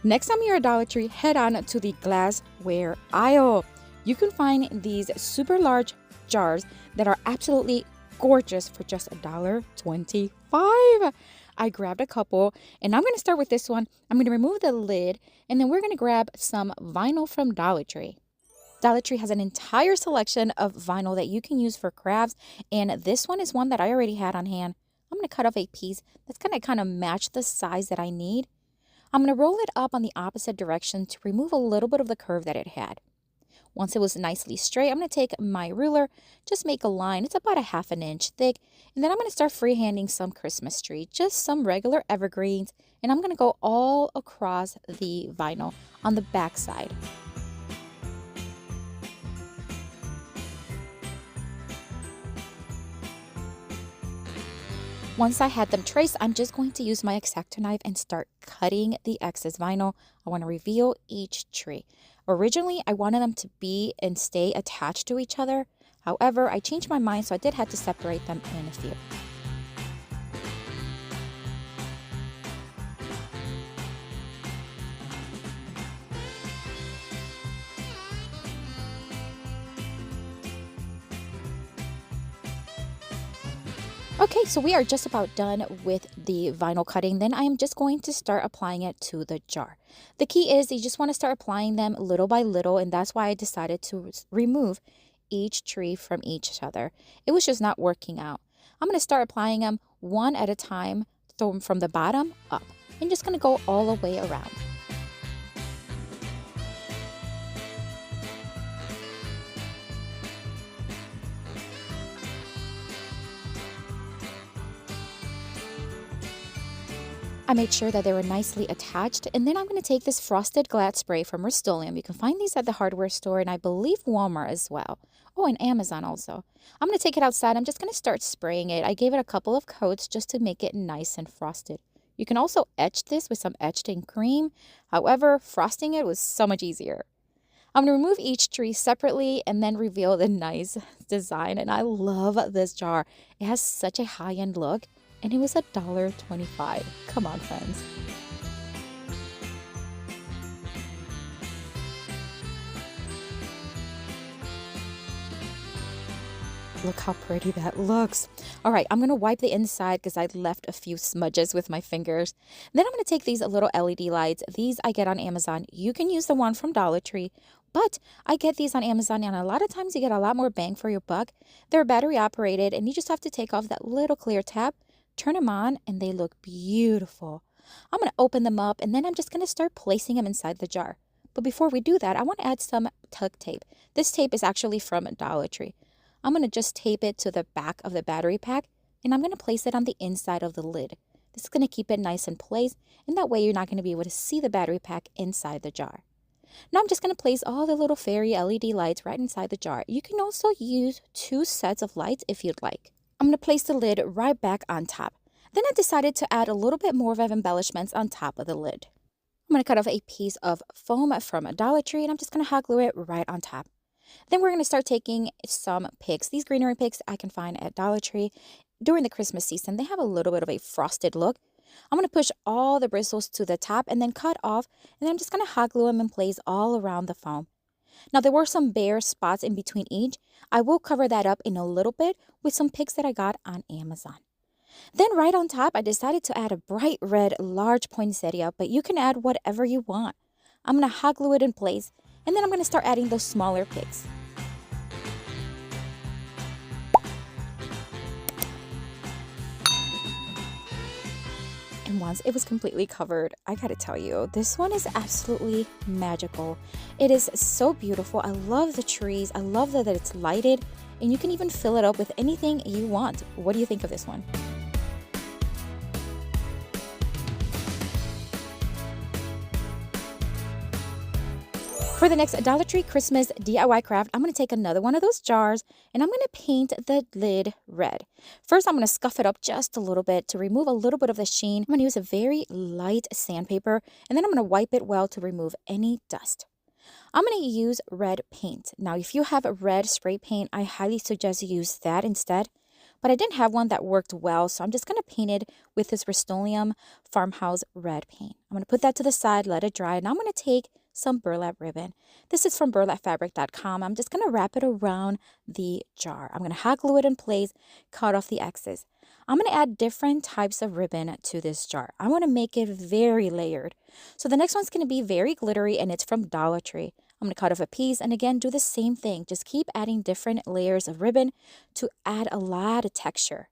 Next time you're at Dollar Tree, head on to the glassware aisle. You can find these super large jars that are absolutely gorgeous for just $1.25. I grabbed a couple and I'm going to start with this one. I'm going to remove the lid and then we're going to grab some vinyl from Dollar Tree. Dollar Tree has an entire selection of vinyl that you can use for crafts, and this one is one that I already had on hand. I'm going to cut off a piece that's going to kind of match the size that I need. I'm going to roll it up on the opposite direction to remove a little bit of the curve that it had. Once it was nicely straight, I'm going to take my ruler, just make a line. It's about a ½ inch thick, and then I'm going to start freehanding some Christmas tree, just some regular evergreens, and I'm going to go all across the vinyl on the back side. Once I had them traced, I'm just going to use my X-Acto knife and start cutting the excess vinyl. I want to reveal each tree. Originally, I wanted them to be and stay attached to each other. However, I changed my mind, so I did have to separate them in a few. Okay, so we are just about done with the vinyl cutting. Then I am just going to start applying it to the jar. The key is you just want to start applying them little by little, and that's why I decided to remove each tree from each other. It was just not working out. I'm going to start applying them one at a time from the bottom up. I'm just going to go all the way around. I made sure that they were nicely attached, and then I'm going to take this frosted glass spray from Rust-Oleum. You can find these at the hardware store and I believe Walmart as well. Oh, and Amazon also. I'm going to take it outside. I'm just going to start spraying it. I gave it a couple of coats just to make it nice and frosted. You can also etch this with some etched ink cream. However, frosting it was so much easier. I'm going to remove each tree separately and then reveal the nice design. And I love this jar. It has such a high-end look. And it was $1.25. Come on, friends. Look how pretty that looks. All right, I'm going to wipe the inside because I left a few smudges with my fingers. Then I'm going to take these little LED lights. These I get on Amazon. You can use the one from Dollar Tree, but I get these on Amazon, and a lot of times you get a lot more bang for your buck. They're battery operated, and you just have to take off that little clear tab, turn them on, and they look beautiful. I'm going to open them up, and then I'm just going to start placing them inside the jar. But before we do that, I want to add some tuck tape. This tape is actually from Dollar Tree. I'm going to just tape it to the back of the battery pack, and I'm going to place it on the inside of the lid. This is going to keep it nice in place, and that way you're not going to be able to see the battery pack inside the jar. Now I'm just going to place all the little fairy LED lights right inside the jar. You can also use 2 sets of lights if you'd like. I'm going to place the lid right back on top. Then I decided to add a little bit more of embellishments on top of the lid. I'm going to cut off a piece of foam from a Dollar Tree, and I'm just going to hot glue it right on top. Then we're going to start taking some picks. These greenery picks I can find at Dollar Tree. During the Christmas season, they have a little bit of a frosted look. I'm going to push all the bristles to the top and then cut off, and then I'm just going to hot glue them in place all around the foam. Now, there were some bare spots in between each. I will cover that up in a little bit with some picks that I got on Amazon. Then right on top, I decided to add a bright red large poinsettia, but you can add whatever you want. I'm going to hot glue it in place, and then I'm going to start adding those smaller picks. And once it was completely covered, I gotta tell you, this one is absolutely magical. It is so beautiful. I love the trees. I love that it's lighted, and you can even fill it up with anything you want. What do you think of this one? For the next Dollar Tree Christmas DIY craft, I'm going to take another one of those jars and I'm going to paint the lid red. First, I'm going to scuff it up just a little bit to remove a little bit of the sheen. I'm going to use a very light sandpaper, and then I'm going to wipe it well to remove any dust. I'm going to use red paint. Now, if you have a red spray paint, I highly suggest you use that instead. but I didn't have one that worked well, so I'm just going to paint it with this Rust-Oleum Farmhouse red paint. I'm going to put that to the side, let it dry, and I'm going to take some burlap ribbon. This is from burlapfabric.com. I'm just going to wrap it around the jar. I'm going to hot glue it in place, cut off the excess. I'm going to add different types of ribbon to this jar. I want to make it very layered. So the next one's going to be very glittery, and it's from Dollar Tree. I'm going to cut off a piece and again do the same thing. Just keep adding different layers of ribbon to add a lot of texture.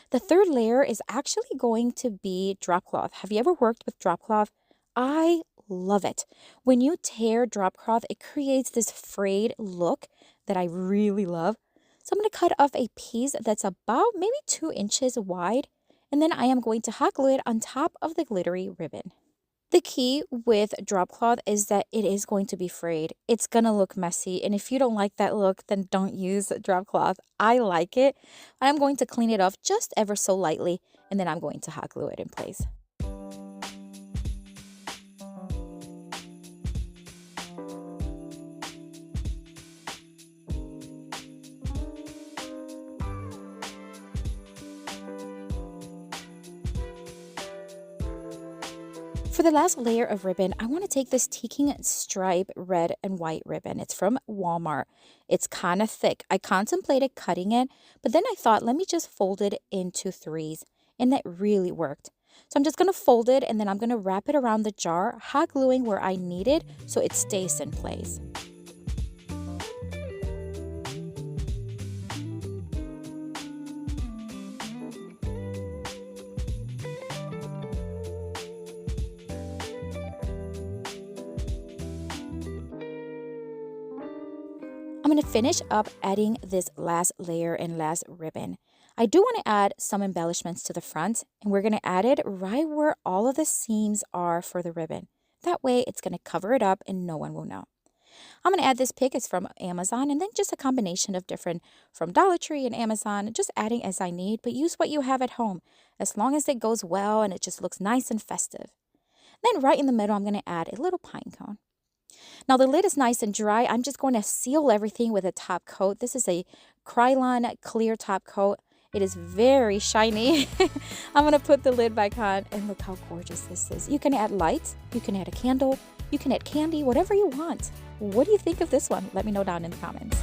The third layer is actually going to be drop cloth. Have you ever worked with drop cloth? I love it. When you tear drop cloth, it creates this frayed look that I really love. So I'm going to cut off a piece that's about maybe 2 inches wide, and then I am going to hot glue it on top of the glittery ribbon. The key with drop cloth is that it is going to be frayed. It's going to look messy, and if you don't like that look, then don't use drop cloth. I like it. I'm going to clean it off just ever so lightly, and then I'm going to hot glue it in place. For the last layer of ribbon, I want to take this Teaking Stripe red and white ribbon. It's from Walmart. It's kind of thick. I contemplated cutting it, but then I thought, let me just fold it into 3s, and that really worked. So I'm just going to fold it, and then I'm going to wrap it around the jar, hot gluing where I need it so it stays in place. I'm going to finish up adding this last layer and last ribbon. I do want to add some embellishments to the front, and we're going to add it right where all of the seams are for the ribbon. That way it's going to cover it up and no one will know. I'm going to add this pick. It's from Amazon, and then just a combination of different from Dollar Tree and Amazon, just adding as I need, but use what you have at home as long as it goes well and it just looks nice and festive. Then right in the middle, I'm going to add a little pine cone. Now the lid is nice and dry. I'm just going to seal everything with a top coat. This is a Krylon clear top coat. It is very shiny. I'm going to put the lid back on, and look how gorgeous this is. You can add lights, you can add a candle, you can add candy, whatever you want. What do you think of this one? Let me know down in the comments.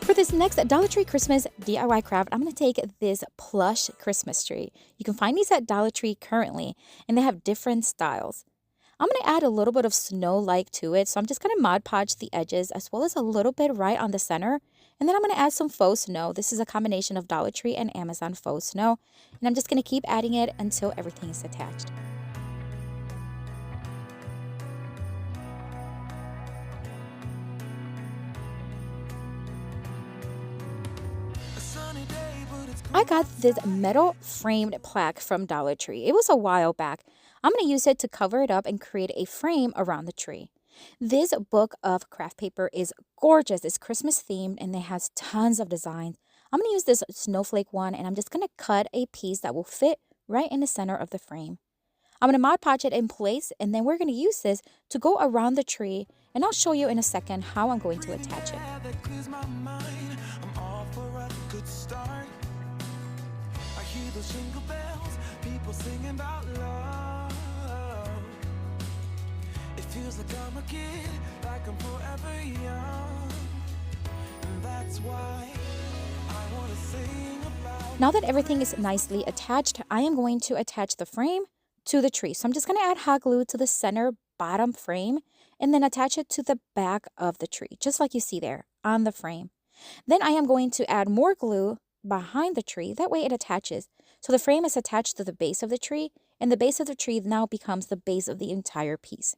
For this next Dollar Tree Christmas DIY craft, I'm going to take this plush Christmas tree. You can find these at Dollar Tree currently, and they have different styles. I'm going to add a little bit of snow-like to it, so I'm just going to Mod Podge the edges as well as a little bit right on the center. And then I'm going to add some faux snow. This is a combination of Dollar Tree and Amazon faux snow. And I'm just going to keep adding it until everything is attached. I got this metal framed plaque from Dollar Tree. It was a while back. I'm going to use it to cover it up and create a frame around the tree. This book of craft paper is gorgeous. It's Christmas themed and it has tons of designs. I'm going to use this snowflake one, and I'm just going to cut a piece that will fit right in the center of the frame. I'm going to Mod Podge it in place, and then we're going to use this to go around the tree, and I'll show you in a second how I'm going to attach it. Jingle bells, people singing about love. It feels like I'm a kid, like I'm forever young. And that's why I want to sing about. Now that everything is nicely attached, I am going to attach the frame to the tree. So I'm just going to add hot glue to the center bottom frame and then attach it to the back of the tree, just like you see there on the frame. Then I am going to add more glue behind the tree. That way it attaches. So the frame is attached to the base of the tree, and the base of the tree now becomes the base of the entire piece.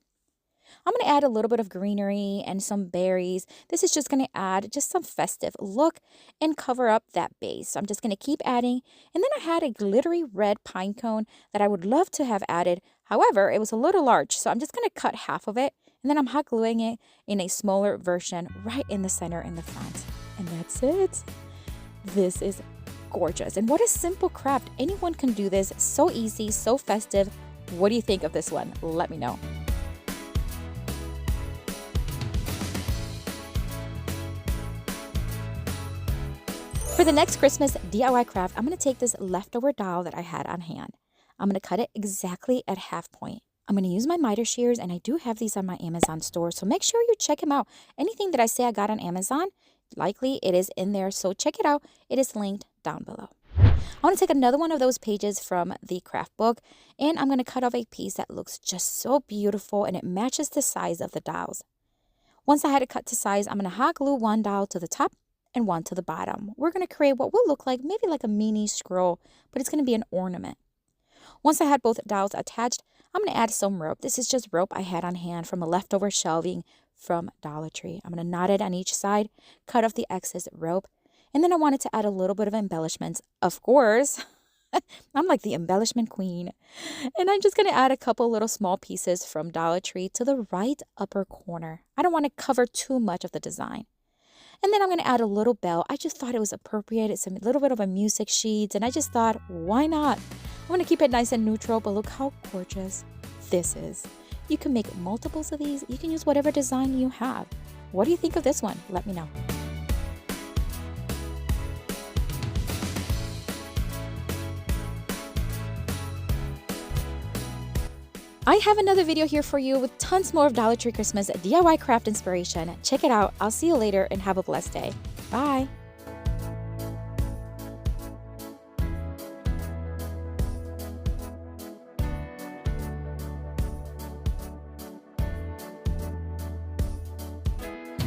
I'm going to add a little bit of greenery and some berries. This is just going to add just some festive look and cover up that base. I'm just going to keep adding. And then I had a glittery red pine cone that I would love to have added. However, it was a little large, so I'm just going to cut half of it, and then I'm hot gluing it in a smaller version right in the center in the front. And that's it. This is gorgeous. And what a simple craft. Anyone can do this. So easy, so festive. What do you think of this one? Let me know. For the next Christmas DIY craft, I'm going to take this leftover doll that I had on hand. I'm going to cut it exactly at half point. I'm going to use my miter shears, and I do have these on my Amazon store, so make sure you check them out. Anything that I say I got on Amazon, likely it is in there, so check it out. It is linked down below. I want to take another one of those pages from the craft book, and I'm going to cut off a piece that looks just so beautiful, and it matches the size of the dolls. Once I had it cut to size, I'm going to hot glue one doll to the top and one to the bottom. We're going to create what will look like maybe like a mini scroll, but it's going to be an ornament. Once I had both dolls attached, I'm going to add some rope. This is just rope I had on hand from a leftover shelving from Dollar Tree. I'm going to knot it on each side, cut off the excess rope, and then I wanted to add a little bit of embellishments. Of course, I'm like the embellishment queen. And I'm just going to add a couple little small pieces from Dollar Tree to the right upper corner. I don't want to cover too much of the design. And then I'm going to add a little bell. I just thought it was appropriate. It's a little bit of a music sheet, and I just thought, why not? I'm going to keep it nice and neutral, but look how gorgeous this is. You can make multiples of these. You can use whatever design you have. What do you think of this one? Let me know. I have another video here for you with tons more of Dollar Tree Christmas DIY craft inspiration. Check it out. I'll see you later and have a blessed day. Bye.